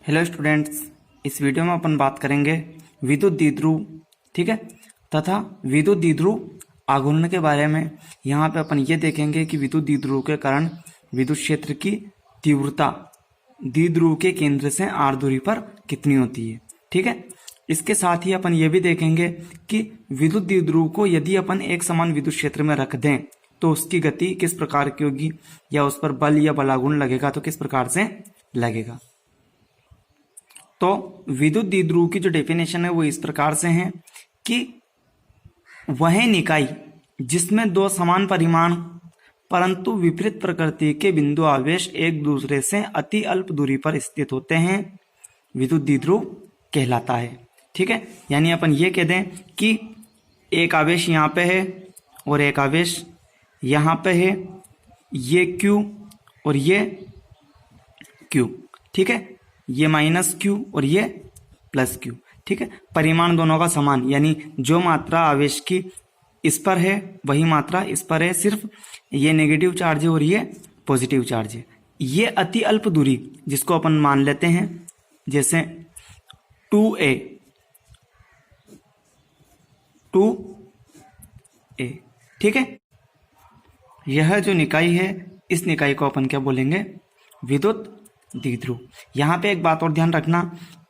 Hello students, इस video में अपन बात करेंगे विद्युत द्विध्रुव, ठीक है, तथा विद्युत द्विध्रुव आघूर्ण के बारे में। यहाँ पे अपन ये देखेंगे कि विद्युत द्विध्रुव के कारण विद्युत क्षेत्र की तीव्रता द्विध्रुव के केंद्र से r दूरी पर कितनी होती है, ठीक है। इसके साथ ही अपन ये भी देखेंगे कि विद्युत द्विध्रुव को यदि अपन एक समान विद्युत क्षेत्र में रख दें तो उसकी गति किस प्रकार की होगी, या उस पर बल या बलाघूर्ण लगेगा तो किस प्रकार से लगेगा। तो विद्युत द्विध्रुव की जो डेफिनेशन है वो इस प्रकार से है कि वह निकाय जिसमें दो समान परिमाण परंतु विपरीत प्रकृति के बिंदु आवेश एक दूसरे से अति अल्प दूरी पर स्थित होते हैं विद्युत द्विध्रुव कहलाता है, ठीक है। यानी अपन ये कह दें कि एक आवेश यहाँ पे है और एक आवेश यहाँ पे है, ये Q और ये Q, ठीक है, ये माइनस Q और ये प्लस Q, ठीक है। परिमाण दोनों का समान, यानी जो मात्रा आवेश की इस पर है वही मात्रा इस पर है, सिर्फ ये नेगेटिव चार्ज है और ये पॉजिटिव चार्ज है। ये अति अल्प दूरी जिसको अपन मान लेते हैं जैसे 2a, ठीक है। यह जो निकाय है इस निकाय को अपन क्या बोलेंगे, विद्युत द्विध्रुव। यहाँ पे एक बात और ध्यान रखना,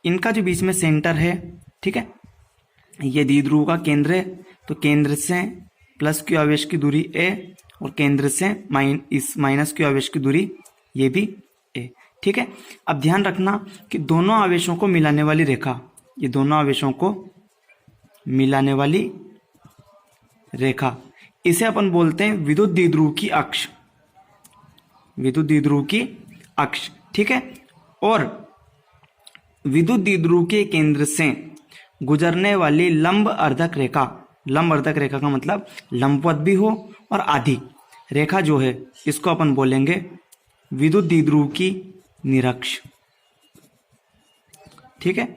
इनका जो बीच में सेंटर है, ठीक है, ये द्विध्रुव का केंद्र है, तो केंद्र से प्लस Q आवेश की दूरी a और केंद्र से इस माइनस Q आवेश की दूरी ये भी a, ठीक है। अब ध्यान रखना कि दोनों आवेशों को मिलाने वाली रेखा, ये दोनों आवेशों को मिलाने वाली रेखा, इसे अपन बोलते हैं विद्युत द्विध्रुव की अक्ष, विद्युत द्विध्रुव की अक्ष, ठीक है। और विद्युत द्विध्रुव के केंद्र से गुजरने वाली लंब अर्धक रेखा, लंब अर्धक रेखा का मतलब लंबवत भी हो और आधी रेखा जो है इसको अपन बोलेंगे विद्युत द्विध्रुव की निरक्ष, ठीक है।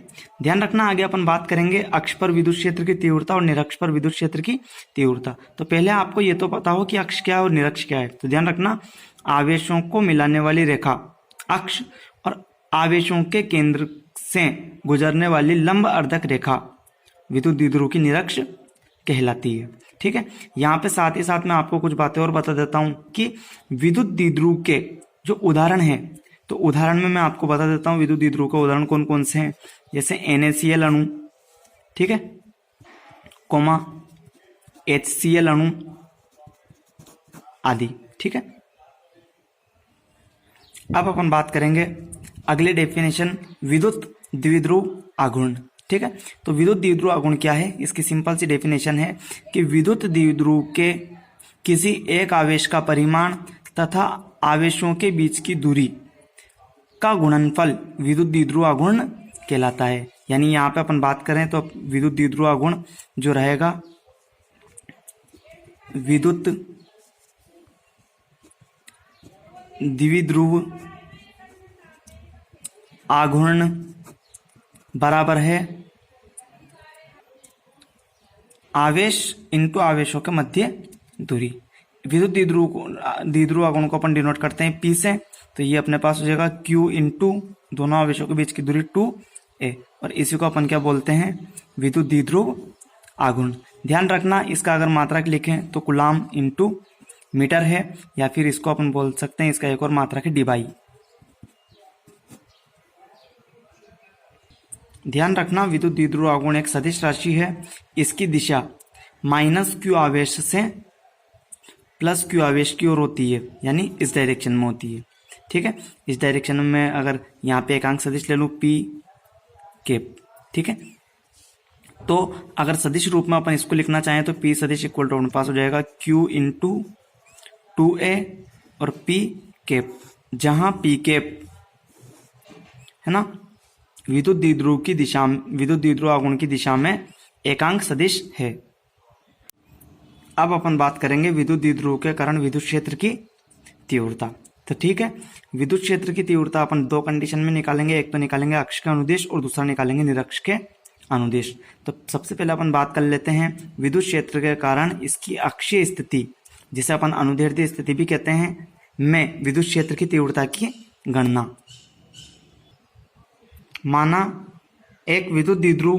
ध्यान रखना, आगे अपन बात करेंगे अक्ष पर विद्युत क्षेत्र की तीव्रता और निरक्ष पर विद्युत क्षेत्र की तीव्रता। तो पहले आपको ये तो पता हो कि अक्ष क्या है और निरक्ष क्या है। तो ध्यान रखना, आवेशों को मिलाने वाली रेखा अक्ष और आवेशों के केंद्र से गुजरने वाली लंब अर्धक रेखा विद्युत द्विध्रुव की निरक्ष कहलाती है, ठीक है। यहाँ पे साथ ही साथ मैं आपको कुछ बातें और बता देता हूँ कि विद्युत द्विध्रुव के जो उदाहरण है, तो उदाहरण में मैं आपको बता देता हूँ विद्युत द्विध्रुव का उदाहरण कौन कौन से हैं, जैसे NaCl अणु, ठीक है, कोमा HCl अणु आदि, ठीक है। अब अपन बात करेंगे अगले डेफिनेशन विद्युत द्विध्रुव आघूर्ण, ठीक है। तो विद्युत द्विध्रुव आघूर्ण क्या है, इसकी सिंपल सी डेफिनेशन है कि विद्युत द्विध्रुव के किसी एक आवेश का परिमाण तथा आवेशों के बीच की दूरी का गुणनफल विद्युत द्विध्रुव आघूर्ण कहलाता है। यानी यहाँ पे अपन बात करें तो विद्युत द्विध्रुव आघूर्ण जो रहेगा विद्युत द्विध्रुव आघूर्ण बराबर है आवेश इंटू आवेशों के मध्य दूरी। विद्युत द्विध्रुव आघूर्ण को अपन डिनोट करते हैं P से, तो ये अपने पास हो जाएगा Q इंटू दोनों आवेशों के बीच की दूरी 2a, और इसी को अपन क्या बोलते हैं, विद्युत द्विध्रुव आघूर्ण। ध्यान रखना, इसका अगर मात्रक लिखें तो कूलाम इंटू मीटर है, या फिर इसको अपन बोल सकते हैं इसका एक और मात्रक है डिबाई। ध्यान रखना, विद्युत द्विध्रुव आघूर्ण एक सदिश राशि है, इसकी दिशा माइनस Q आवेश से प्लस Q आवेश की ओर होती है, यानी इस डायरेक्शन में होती है, ठीक है। इस डायरेक्शन में अगर यहाँ पे एकांक सदिश ले लूँ P कैप, ठीक है, तो अगर सदिश रूप में अपन इसको लिखना चाहें तो P सदिश इक्वल टू अपने पास हो जाएगा Q इंटू 2a और P कैप, जहां P कैप है ना विद्युत द्विध्रुव की दिशा, विद्युत द्विध्रुव आघूर्ण की दिशा में एकांक सदिश है। अब अपन बात करेंगे विद्युत द्विध्रुव के कारण विद्युत क्षेत्र की तीव्रता। तो ठीक है, विद्युत क्षेत्र की तीव्रता अपन दो कंडीशन में निकालेंगे, एक तो निकालेंगे अक्ष के अनुदिश और दूसरा निकालेंगे निरक्ष के अनुदिश। तो सबसे पहले अपन बात कर लेते हैं विद्युत क्षेत्र के कारण इसकी अक्षीय स्थिति, जिसे अपन अनुदैर्ध्य स्थिति भी कहते हैं, में विद्युत क्षेत्र की तीव्रता की गणना। माना एक विद्युत द्विध्रुव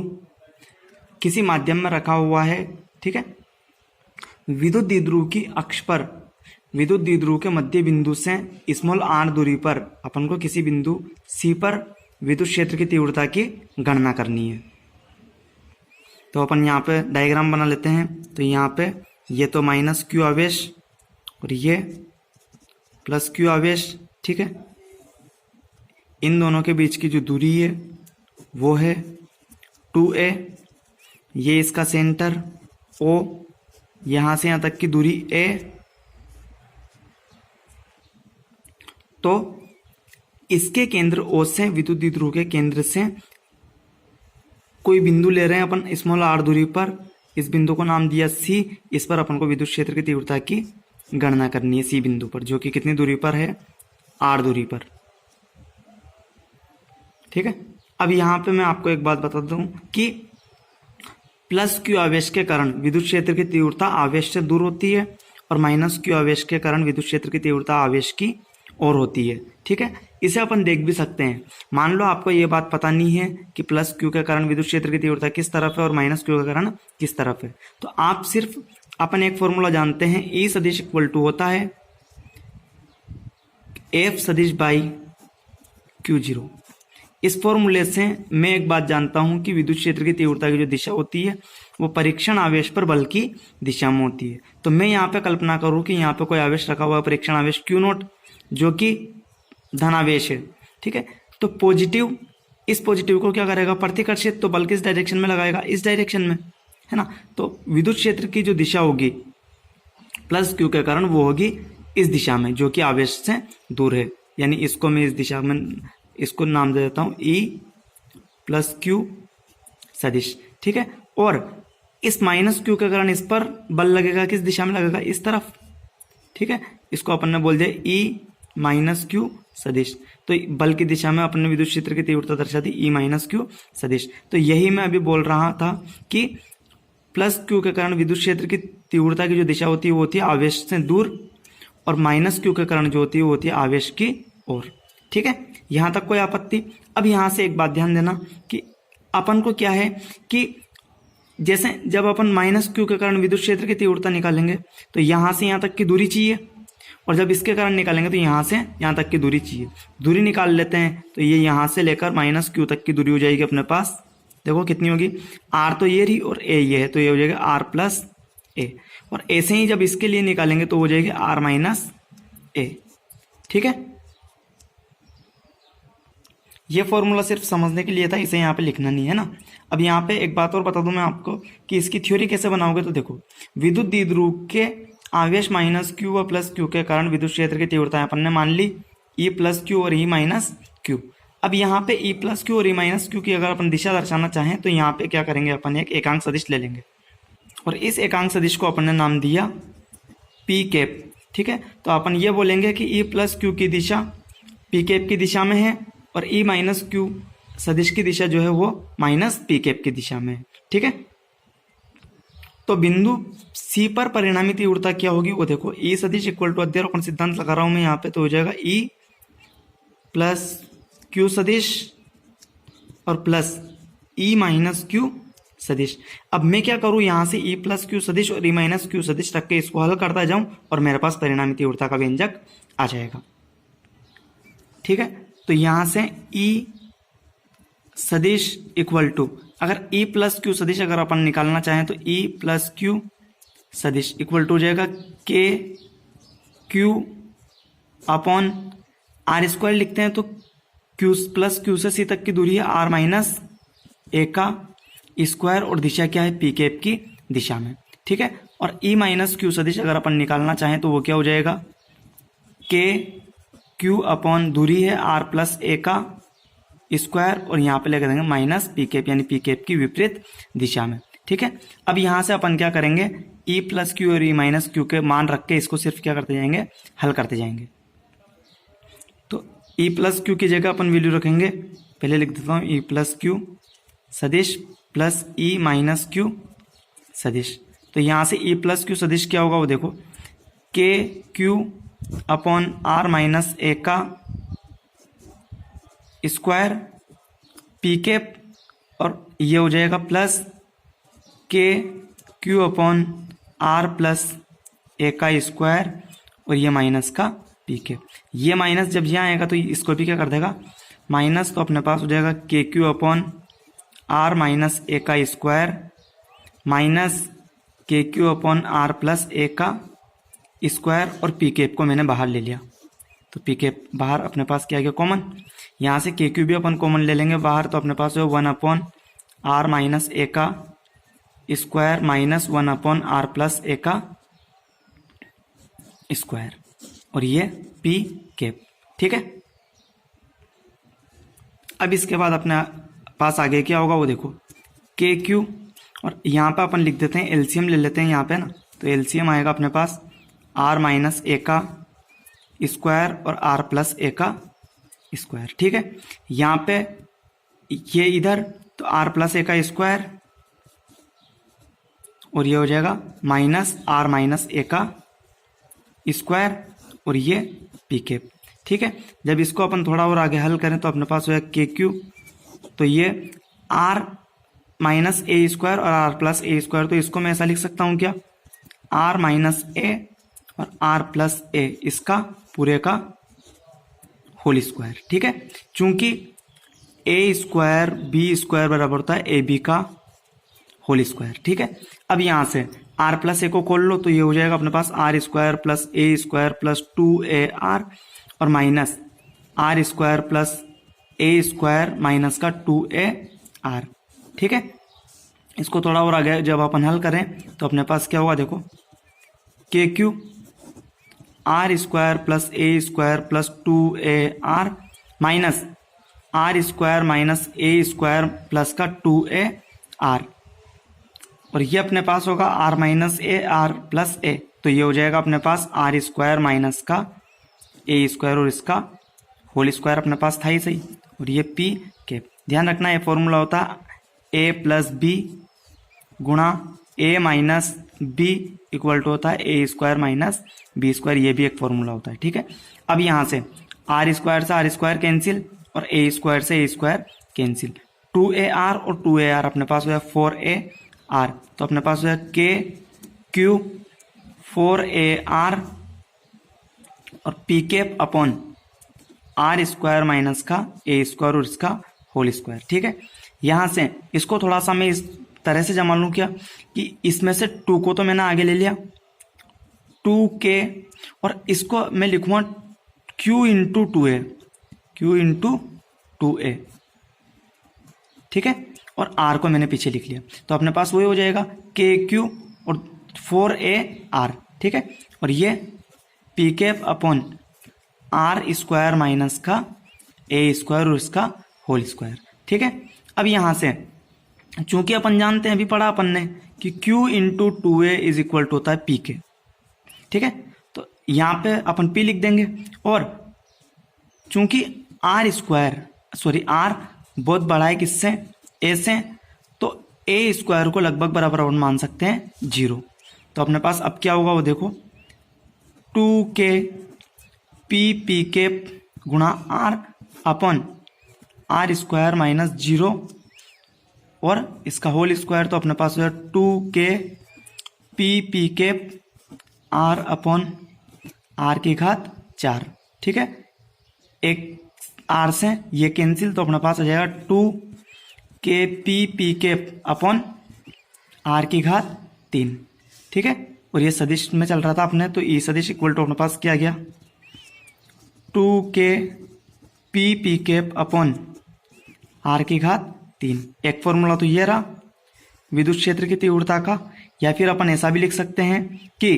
किसी माध्यम में रखा हुआ है, ठीक है। विद्युत द्विध्रुव की अक्ष पर विद्युत द्विध्रुव के मध्य बिंदु से स्मॉल r दूरी पर अपन को किसी बिंदु C पर विद्युत क्षेत्र की तीव्रता की गणना करनी है। तो अपन यहाँ पे डायग्राम बना लेते हैं। तो यहाँ पे ये तो माइनस Q आवेश और ये प्लस Q आवेश, ठीक है। इन दोनों के बीच की जो दूरी है वो है 2a। ये इसका सेंटर O, यहाँ से यहाँ तक की दूरी a। तो इसके केंद्र O से विद्युत द्विध्रुव के केंद्र से कोई बिंदु ले रहे हैं अपन स्मॉल r दूरी पर। इस बिंदु को नाम दिया C। इस पर अपन को विद्युत क्षेत्र की तीव्रता की गणना करनी है C बिंदु पर, जो कि कितनी दूरी पर है, r दूरी पर, ठीक है। अब यहाँ पे मैं आपको एक बात बता दूं कि प्लस Q आवेश के कारण विद्युत क्षेत्र की तीव्रता आवेश से दूर होती है और माइनस Q आवेश के कारण विद्युत क्षेत्र की तीव्रता आवेश की ओर होती है, ठीक है। इसे अपन देख भी सकते हैं। मान लो आपको ये बात पता नहीं है कि प्लस Q के कारण विद्युत क्षेत्र की तीव्रता किस तरफ है और माइनस Q के कारण किस तरफ है, तो आप सिर्फ अपन एक फॉर्मूला जानते हैं, E सदिश इक्वल टू होता है F सदिश बाई Q0। इस फॉर्मूले से मैं एक बात जानता हूं कि विद्युत क्षेत्र की तीव्रता की जो दिशा होती है वो परीक्षण आवेश पर बल की दिशा में होती है। तो मैं यहाँ पे कल्पना करूं कि यहाँ पे कोई आवेश रखा हुआ है, परीक्षण आवेश Q0, जो कि धनावेश है, ठीक है। तो पॉजिटिव, इस पॉजिटिव को क्या करेगा, प्रतिकर्षित, तो बल किस डायरेक्शन में लगाएगा, इस डायरेक्शन में, है ना। तो विद्युत क्षेत्र की जो दिशा होगी प्लस Q के कारण वो होगी इस दिशा में, जो कि आवेश से दूर है। यानी इसको मैं इस दिशा में, इसको नाम दे देता हूं E प्लस Q सदिश, ठीक है। और इस माइनस Q के कारण इस पर बल लगेगा, किस दिशा में लगेगा, इस तरफ, ठीक है। इसको अपन ने बोल दिया E माइनस Q सदिश। तो बल की दिशा में अपन ने विद्युत क्षेत्र की तीव्रता दर्शा दी E माइनस Q सदिश। तो यही मैं अभी बोल रहा था कि प्लस Q के कारण विद्युत क्षेत्र की तीव्रता की जो दिशा होती है वो होती है आवेश से दूर, और माइनस Q के कारण जो होती है वो होती है आवेश की ओर, ठीक है। यहां तक कोई आपत्ति? अब यहां से एक बात ध्यान देना कि अपन को क्या है कि जैसे जब अपन माइनस Q के कारण विद्युत क्षेत्र की तीव्रता निकालेंगे तो यहां से यहां तक की दूरी चाहिए, और जब इसके कारण निकालेंगे तो यहां से यहां तक की दूरी चाहिए। दूरी निकाल लेते हैं तो ये यहां से लेकर माइनस Q तक की दूरी हो जाएगी अपने पास। देखो कितनी होगी, R तो ये रही और A ये है, तो ये हो जाएगा R प्लस A, और ऐसे ही जब इसके लिए निकालेंगे तो हो जाएगी R माइनस A, ठीक है। ये फॉर्मूला सिर्फ समझने के लिए था, इसे यहाँ पे लिखना नहीं है ना। अब यहाँ पे एक बात और बता दूं मैं आपको कि इसकी थ्योरी कैसे बनाओगे। तो देखो, विद्युत द्विध्रुव के आवेश माइनस Q व प्लस Q के कारण विद्युत क्षेत्र की तीव्रता अपन ने मान ली E प्लस Q और E माइनस Q। अब यहाँ पे E प्लस Q और E माइनस Q की अगर अपन दिशा दर्शाना चाहें तो यहाँ पे क्या करेंगे, अपन एक एकांक सदिश ले लेंगे, और इस एकांक सदिश को अपन ने नाम दिया P कैप, ठीक है। तो अपन ये बोलेंगे कि E प्लस Q की दिशा P कैप की दिशा में है, और E माइनस Q सदिश की दिशा जो है वो माइनस P कैप की दिशा में है, ठीक है। तो बिंदु C पर परिणामी तीव्रता क्या होगी वो देखो, E सदिश इक्वल टू अध्यारोपण सिद्धांत लगा रहा हूं मैं यहाँ पे, तो हो जाएगा E प्लस Q सदिश और प्लस E माइनस Q सदिश। अब मैं क्या करूं, यहां से E प्लस Q सदिश और E माइनस Q सदिश रख के इसको हल करता जाऊं और मेरे पास परिणामी तीव्रता का व्यंजक आ जाएगा, ठीक है। तो यहां से E सदिश इक्वल टू, अगर E प्लस Q सदिश अगर अपन निकालना चाहें तो E प्लस Q सदिश इक्वल टू हो जाएगा K Q upon R square लिखते हैं, तो Q प्लस Q से C तक की दूरी है R माइनस A का स्क्वायर, और दिशा क्या है, P कैप की दिशा में, ठीक है। और E माइनस Q सदिश अगर अपन निकालना चाहें तो वो क्या हो जाएगा, K Q अपॉन दूरी है R प्लस A का स्क्वायर, और यहाँ पे लेकर देंगे माइनस P कैप, यानी P कैप की विपरीत दिशा में, ठीक है। अब यहाँ से अपन क्या करेंगे, E प्लस Q और E माइनस Q के मान रख के इसको सिर्फ क्या करते जाएंगे, हल करते जाएंगे। तो E प्लस Q की जगह अपन वैल्यू रखेंगे, पहले लिख देता हूँ E प्लस Q सदिश प्लस E माइनस Q सदिश। तो यहाँ से E प्लस Q सदिश क्या होगा वो देखो, K Q upon R minus A का स्क्वायर पी कैप और ये हो जाएगा प्लस के Q upon r plus a का स्क्वायर और ये माइनस का पी कैप। ये माइनस जब यहाँ आएगा तो इसको भी क्या कर देगा माइनस, तो अपने पास हो जाएगा के Q upon are minus a का square minus K Q upon r plus a का स्क्वायर और पी कैप को मैंने बाहर ले लिया तो पी कैप बाहर अपने पास क्या गया कॉमन। यहाँ से के क्यू भी अपन कॉमन ले लेंगे बाहर तो अपने पास हो 1 अपॉन आर माइनस ए का square minus 1 upon r plus a का स्क्वायर और ये पी कैप। ठीक है, अब इसके बाद अपने पास आगे क्या होगा वो देखो के क्यू और यहाँ पे अपन लिख देते हैं एलसीएम ले लेते हैं यहाँ पे ना, तो एलसीएम आएगा अपने पास आर माइनस ए का स्क्वायर और आर प्लस ए का स्क्वायर। ठीक है, यहाँ पे ये इधर तो आर प्लस ए का स्क्वायर और ये हो जाएगा माइनस आर माइनस ए का स्क्वायर और ये पी कैप। ठीक है, जब इसको अपन थोड़ा और आगे हल करें तो अपने पास हो जाएगा के क्यू, तो ये आर माइनस ए स्क्वायर और आर प्लस ए स्क्वायर, तो इसको मैं ऐसा लिख सकता हूं क्या आर माइनस ए और आर प्लस ए इसका पूरे का होल स्क्वायर। ठीक है, चूंकि ए स्क्वायर बी स्क्वायर बराबर होता है ए बी का होल स्क्वायर। ठीक है, अब यहां से आर प्लस ए को खोल लो तो ये हो जाएगा अपने पास आर स्क्वायर प्लस ए स्क्वायर प्लस 2AR और minus are square plus A square minus का 2AR। ठीक है, इसको थोड़ा और आगे जब अपन हल करें तो अपने पास क्या होगा देखो k q r square plus A square plus 2AR minus are square minus A square plus का 2AR और ये अपने पास होगा r minus a r plus a, तो ये हो जाएगा अपने पास आर स्क्वायर माइनस का ए स्क्वायर और इसका होल स्क्वायर अपने पास था ही सही और ये पी कैप। ध्यान रखना ये फॉर्मूला होता है ए प्लस बी गुणा ए माइनस बी इक्वल टू होता है ए स्क्वायर माइनस बी स्क्वायर, ये भी एक फॉर्मूला होता है। ठीक है, अब यहाँ से आर स्क्वायर कैंसिल और ए स्क्वायर से ए स्क्वायर कैंसिल, 2AR और 2AR अपने पास हो जाए 4AR, तो अपने पास हो जाए के क्यू 4AR और P cap upon R square minus का ए स्क्वायर और इसका होल स्क्वायर। ठीक है, यहां से इसको थोड़ा सा मैं इस तरह से जमा लूं क्या कि इसमें से 2 को तो मैंने आगे ले लिया 2K और इसको मैं लिखूंगा Q इंटू 2A। ठीक है, और R को मैंने पीछे लिख लिया तो अपने पास वही हो जाएगा KQ और 4AR। ठीक है, और ये P cap upon R square minus का ए स्क्वायर और इसका होल स्क्वायर। ठीक है, अब यहां से चूंकि अपन जानते हैं अभी पढ़ा अपन ने कि Q into 2A is equal to होता है पी के। ठीक है, तो यहां पे अपन P लिख देंगे और चूंकि आर बहुत बड़ा है किससे ए से, तो ए स्क्वायर को लगभग बराबर अपन मान सकते हैं 0, तो अपने पास अब क्या होगा वो देखो 2K पी कैप गुणा R upon R square minus 0 और इसका होल स्क्वायर, तो अपने पास हो जाए 2K P cap R upon R की घात 4। ठीक है, एक आर से ये कैंसिल, तो अपने पास आ जाएगा 2K P cap upon R की घात 3। ठीक है, और ये सदिश में चल रहा था अपने, तो ई सदिश इक्वल टू अपने पास क्या गया 2K P cap upon R की घात 3। एक फॉर्मूला तो ये रहा विद्युत क्षेत्र की तीव्रता का, या फिर अपन ऐसा भी लिख सकते हैं कि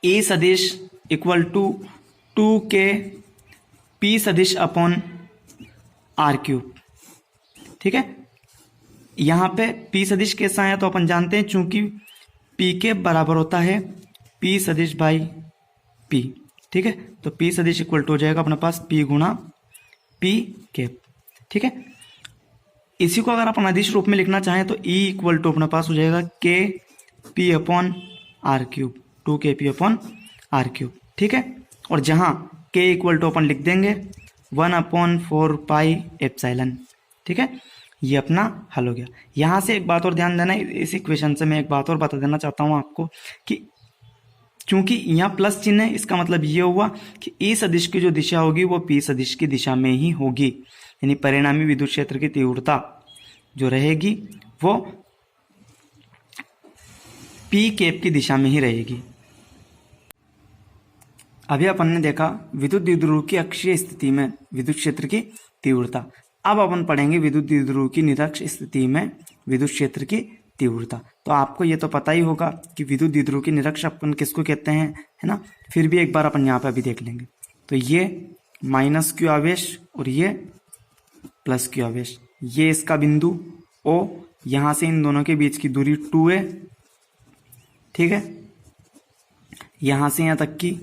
ई सदिश इक्वल टू 2K पी सदिश अपॉन आर क्यूब। ठीक है, यहां पे पी सदिश कैसा है तो अपन जानते हैं चूंकि पी कैप बराबर होता है पी सदिश बाई पी। ठीक है, तो पी सदिश इक्वल टू हो जाएगा अपने पास पी गुणा पी कैप। ठीक है, इसी को अगर अपन अदिश रूप में लिखना चाहें तो ई इक्वल टू अपने पास हो जाएगा K P upon R cube, 2K P upon R cube. ठीक है, और जहां के इक्वल टू अपन लिख देंगे 1/4 पाई एप्सिलॉन ठीक है, ये अपना हल हो गया। यहां से एक बात और ध्यान देना, इस इक्वेशन से मैं एक बात और बता देना चाहता हूं आपको कि चूंकि यहाँ प्लस चिन्ह है, इसका मतलब ये हुआ कि ई सदिश की जो दिशा होगी वो पी सदिश की दिशा में ही होगी, यानी परिणामी विद्युत क्षेत्र की तीव्रता जो रहेगी वो पी कैप की दिशा में ही रहेगी। अभी अपन ने देखा विद्युत द्विध्रुव की अक्षीय स्थिति में विद्युत क्षेत्र की तीव्रता। अब अपन पढ़ेंगे विद्युत द्विध्रुव की निरक्ष स्थिति में विद्युत क्षेत्र की तीव्रता। तो आपको ये तो पता ही होगा कि विद्युत द्विध्रुव की निरक्ष अपन किसको कहते हैं, है ना। फिर भी एक बार अपन यहाँ पे अभी देख लेंगे। तो ये माइनस क्यू आवेश और ये प्लस क्यू आवेश, ये इसका बिंदु ओ, यहां से इन दोनों के बीच की दूरी 2 है, ठीक है। यहां से यहां तक की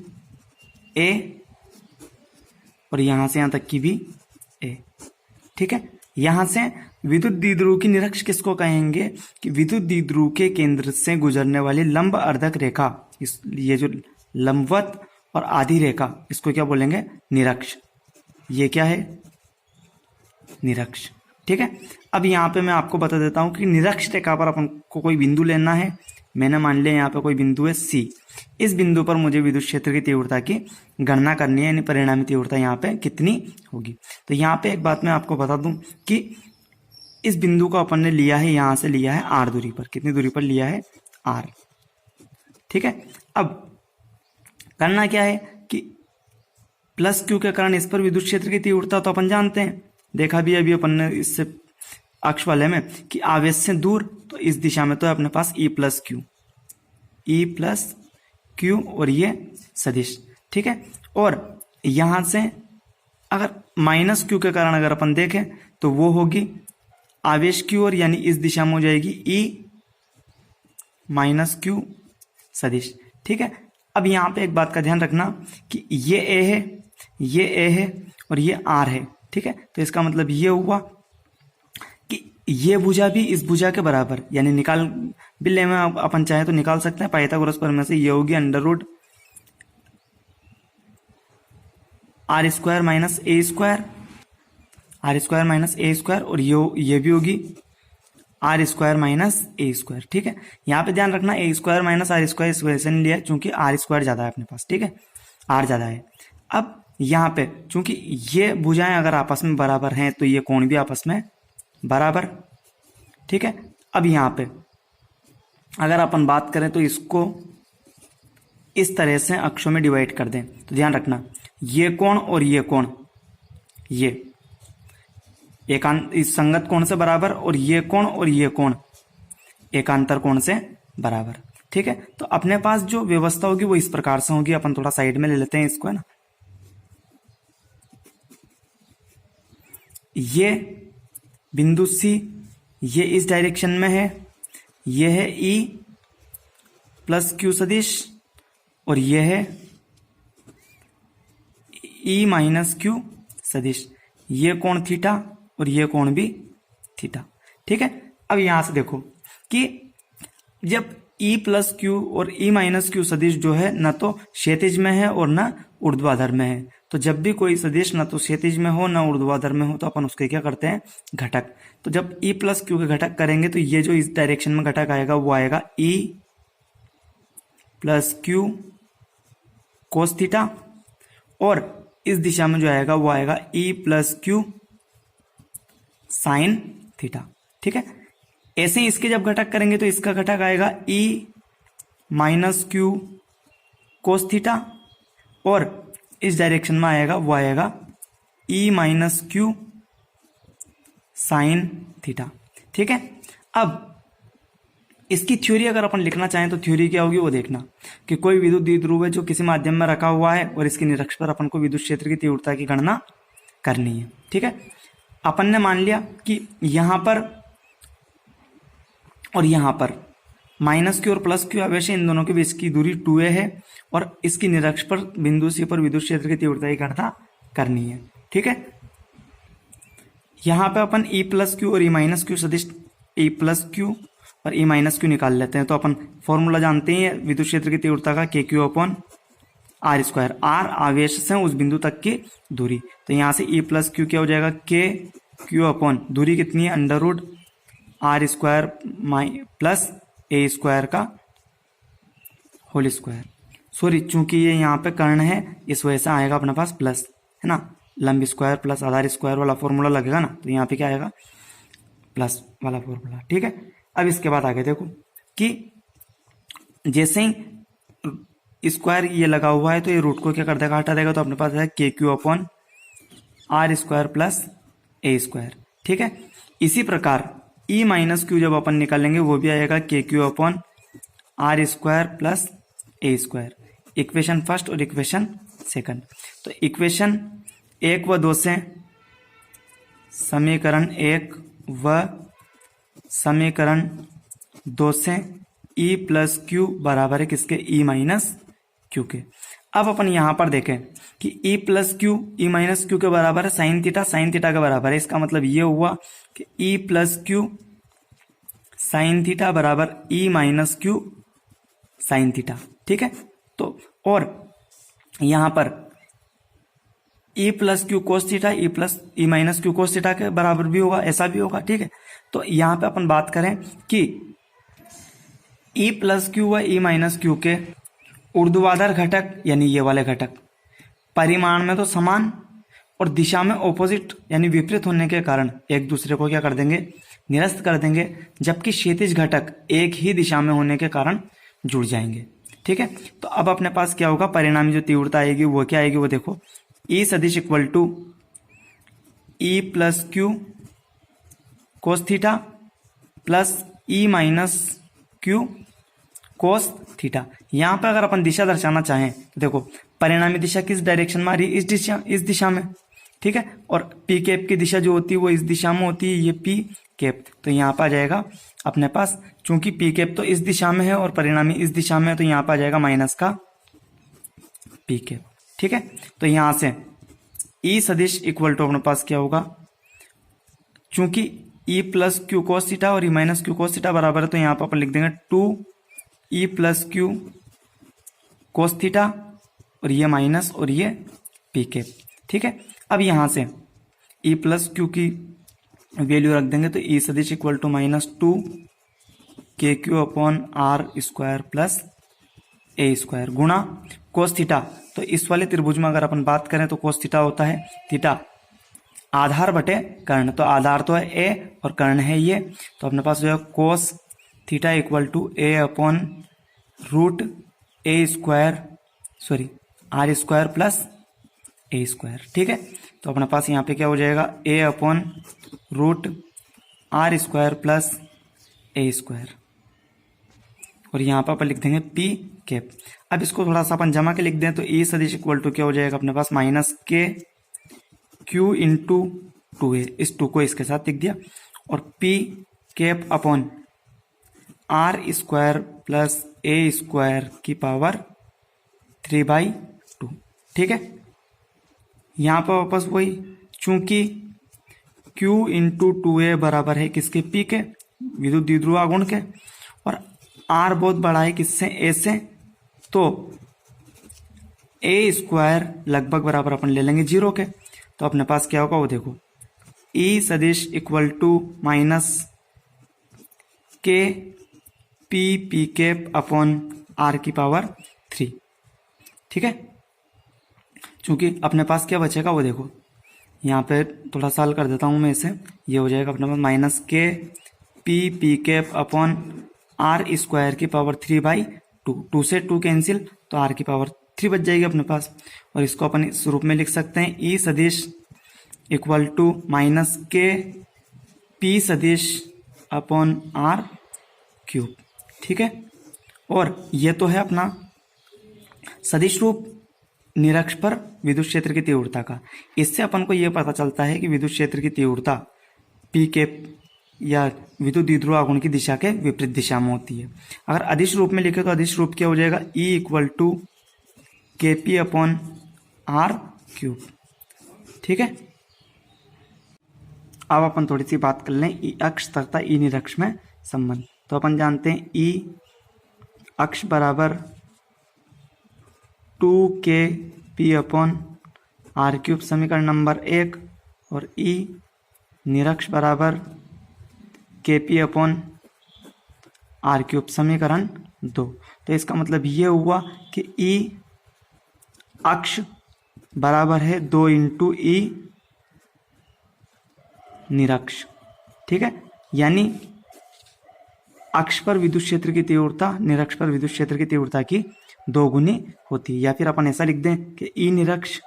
ए और यहां से यहां तक की भी ए, ठीक है। यहां से विद्युत द्विध्रुव की निरक्ष किसको कहेंगे कि विद्युत द्विध्रुव के केंद्र से गुजरने वाली लंब अर्धक रेखा, इस ये जो लंबवत और आधी रेखा, इसको क्या बोलेंगे, निरक्ष। ये क्या है, निरक्ष, ठीक है। अब यहाँ पे मैं आपको बता देता हूं कि निरक्ष रेखा पर अपन को कोई बिंदु लेना है। मैंने मान लिया यहाँ पे कोई बिंदु है सी, इस बिंदु पर मुझे विद्युत क्षेत्र की तीव्रता की गणना करनी है, यानी परिणामी तीव्रता यहाँ पे कितनी होगी। तो यहाँ पे एक बात मैं आपको बता दूं कि इस बिंदु को अपन ने लिया है, यहां से लिया है आर दूरी पर। कितनी दूरी पर लिया है, आर, ठीक है। अब करना क्या है कि प्लस क्यू के कारण इस पर विद्युत क्षेत्र की तीव्रता तो अपन जानते हैं, देखा भी अभी अपन ने इससे अक्ष वाले में कि आवेश से दूर, तो इस दिशा में तो अपने पास ई प्लस क्यू और ये सदिश, ठीक है। और यहां से अगर माइनस क्यू के कारण अगर अपन देखें तो वो होगी आवेश की ओर, यानी इस दिशा में हो जाएगी ई माइनस क्यू सदिश, ठीक है। अब यहां पे एक बात का ध्यान रखना कि ये ए है, ये ए है और ये आर है, ठीक है। तो इसका मतलब ये हुआ कि ये भुजा भी इस भुजा के बराबर, यानी निकाल बिल्ले में अपन चाहे तो निकाल सकते हैं पाइथागोरस प्रमेय से। ये होगी under root are square minus A square, R square minus A square, और ये भी होगी आर स्क्वायर माइनस ए स्क्वायर, ठीक है। यहाँ पे ध्यान रखना A square minus are square इस वजह से नहीं लिया क्योंकि आर स्क्वायर ज्यादा है अपने पास, ठीक है, आर ज्यादा है। अब यहाँ पे चूंकि ये भुजाएं अगर आपस में बराबर हैं तो ये कोण भी आपस में बराबर, ठीक है। अब यहाँ पे अगर अपन बात करें तो इसको इस तरह से अक्षों में डिवाइड कर दें, तो ध्यान रखना ये कोण और ये कोण, ये इस संगत कोण से बराबर, और ये कोण और ये कोण एकांतर कोण से बराबर, ठीक है। तो अपने पास जो व्यवस्था होगी वो इस प्रकार से होगी। अपन थोड़ा साइड में ले लेते हैं इसको, है ना। ये बिंदु सी ये इस डायरेक्शन में है, ये है ई प्लस क्यू सदिश और ये है ई माइनस क्यू सदिश। ये कोण थीटा और ये कोण भी थीटा, ठीक है। अब यहां से देखो कि जब ई प्लस क्यू और ई माइनस क्यू सदिश जो है न तो क्षैतिज में है और न ऊर्ध्वाधर में है, तो जब भी कोई सदिश न तो क्षैतिज में हो न ऊर्ध्वाधर में हो तो अपन उसके क्या करते हैं, घटक। तो जब ई प्लस क्यू के घटक करेंगे तो ये जो इस डायरेक्शन में घटक आएगा वो आएगा ई प्लस क्यू कोस थीटा, और इस दिशा में जो आएगा वो आएगा ई प्लस क्यू साइन थीटा, ठीक है। ऐसे ही इसके जब घटक करेंगे तो इसका घटक आएगा ई माइनस क्यू कोस थीटा, और इस डायरेक्शन में आएगा वो आएगा ई माइनस क्यू साइन थीटा, ठीक है। अब इसकी थ्योरी अगर अपन लिखना चाहें तो थ्योरी क्या होगी वो देखना कि कोई विद्युत द्विध्रुव है जो किसी माध्यम में रखा हुआ है और इसके निरक्ष पर अपन को विद्युत क्षेत्र की तीव्रता की गणना करनी है, ठीक है। अपन ने मान लिया कि यहां पर और यहां पर माइनस क्यू और प्लस क्यू आवेश इन दोनों के बीच की दूरी 2a है और इसकी निरक्ष पर बिंदु सी पर विद्युत क्षेत्र की तीव्रता की गणना करनी है, ठीक है। यहां पे अपन ई प्लस क्यू और ई माइनस क्यू सदिश ई प्लस क्यू और ई माइनस क्यू निकाल लेते हैं। तो अपन फॉर्मूला जानते हैं विद्युत क्षेत्र की तीव्रता का K Q upon R square, R आवेश से उस बिंदु तक की दूरी। तो यहां से ई प्लस क्यू क्या हो जाएगा, के क्यू अपॉन दूरी कितनी है under root are square plus A square का होल स्क्वायर। सॉरी, चूंकि ये यहाँ पे कर्ण है इस वजह से आएगा अपने पास प्लस, है ना, लंब स्क्वायर प्लस आधार स्क्वायर वाला फॉर्मूला लगेगा ना, तो यहाँ पे क्या आएगा प्लस वाला फॉर्मूला। ठीक है, अब इसके बाद आगे देखो कि जैसे ही स्क्वायर ये लगा हुआ है तो ये रूट को क्या कर देगा, हटा देगा, तो अपने पास है K Q upon R square plus ए स्क्वायर। ठीक है, इसी प्रकार ई माइनस क्यू जब अपन निकालेंगे वो भी आएगा K Q upon R square plus ए स्क्वायर। इक्वेशन फर्स्ट और इक्वेशन सेकंड। तो इक्वेशन 1 व 2 से समीकरण 1 व समीकरण 2 से ई प्लस क्यू बराबर है किसके, ई माइनस क्यू के। अब अपन यहां पर देखें कि E plus Q E minus Q के बराबर है साइन थीटा, साइन थीटा के बराबर है। इसका मतलब ये हुआ कि E plus q sine theta बराबर E minus q sine theta. ठीक है, तो और यहां पर E plus Q cos theta E minus Q cos theta के बराबर भी होगा, ऐसा भी होगा। ठीक है, तो यहां पे अपन बात करें कि ई प्लस क्यू व ई माइनस क्यू के ऊर्ध्वाधर घटक यानी ये वाले घटक परिमाण में तो समान और दिशा में ऑपोजिट यानी विपरीत होने के कारण एक दूसरे को क्या कर देंगे, निरस्त कर देंगे, जबकि क्षैतिज घटक एक ही दिशा में होने के कारण जुड़ जाएंगे। ठीक है, तो अब अपने पास क्या होगा, परिणामी जो तीव्रता आएगी वो क्या आएगी, वो देखो ई सदिश equal to E plus Q cos theta plus E minus Q cos theta. यहां पर अगर अपन दिशा दर्शाना चाहें तो देखो परिणामी दिशा किस डायरेक्शन में आ रही है, इस दिशा में। ठीक है, और पी कैप की दिशा जो होती है वो इस दिशा में होती है, ये पी कैप। तो यहाँ पर आ जाएगा अपने पास, चूंकि पी कैप तो इस दिशा में है और परिणामी इस दिशा में है, तो यहाँ पर आ जाएगा माइनस का पी कैप। ठीक है, तो यहां से ई सदिश इक्वल टू अपने पास क्या होगा, चूंकि ई प्लस क्यू कोस थीटा और ई माइनस क्यू कोस थीटा बराबर है, तो यहाँ पर अपन लिख देंगे 2 ई प्लस क्यू कोस थीटा और ये माइनस और ये पी कैप। ठीक है, अब यहां से ई प्लस क्यू की वैल्यू रख देंगे, तो ई सदिश equal to -2 K Q upon R square plus A square गुणा कोस थीटा। तो इस वाले त्रिभुज में अगर अपन बात करें तो कोस थीटा होता है थीटा आधार बटे कर्ण, तो आधार तो है ए और कर्ण है ये, तो अपने पास जो है cos theta equal to A upon root A square sorry R square plus A square. ठीक है, तो अपने पास यहाँ पे क्या हो जाएगा, a upon root are square plus A square, और यहाँ पर अपन लिख देंगे पी कैप। अब इसको थोड़ा सा अपन जमा के लिख दें तो ई सदिश इक्वल टू क्या हो जाएगा अपने पास, minus K Q into 2a, इस 2 को इसके साथ लिख दिया, और P cap upon R square plus ए स्क्वायर की पावर 3/2। ठीक है, यहां पर वापस वही, चूंकि Q इंटू 2a बराबर है किसके, P के, विद्युत द्विध्रुव आघूर्ण के, और R बहुत बड़ा है किससे, A से, तो A स्क्वायर लगभग बराबर अपन ले लेंगे 0 के, तो अपने पास क्या होगा वो देखो, E सदिश equal to minus K P cap upon R की पावर 3। ठीक है, चूंकि अपने पास क्या बचेगा वो देखो, यहाँ पे थोड़ा सा हल कर देता हूं मैं इसे, ये हो जाएगा अपने पास minus K P cap upon R square की पावर 3/2, 2 से 2 कैंसिल, तो आर की पावर 3 बच जाएगी अपने पास, और इसको अपन इस रूप में लिख सकते हैं, ई सदिश equal to minus K P सदिश अपॉन आर क्यूब। ठीक है, और ये तो है अपना सदिश रूप निरक्ष पर विद्युत क्षेत्र की तीव्रता का। इससे अपन को यह पता चलता है कि विद्युत क्षेत्र की तीव्रता पी के या विद्युत द्विध्रुव आघूर्ण की दिशा के विपरीत दिशा में होती है। अगर अदिश रूप में लिखे तो अदिश रूप क्या हो जाएगा, E इक्वल टू के पी अपॉन आर क्यूब। ठीक है, अब अपन थोड़ी सी बात कर लें ई अक्ष तथा ई निरक्ष में संबंध। तो अपन जानते हैं ई अक्ष बराबर 2kp अपॉन आर क्यूब, समीकरण नंबर 1, और ई निरक्ष बराबर KP अपॉन R³ समीकरण 2। तो इसका मतलब ये हुआ कि E अक्ष बराबर है 2 इंटू E निरक्ष। ठीक है, यानी अक्ष पर विद्युत क्षेत्र की तीव्रता निरक्ष पर विद्युत क्षेत्र की तीव्रता की 2 गुनी होती है। या फिर अपन ऐसा लिख दें कि E निरक्ष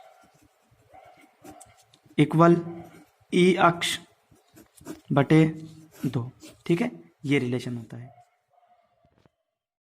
इक्वल E अक्ष बटे 2। ठीक है, ये रिलेशन होता है।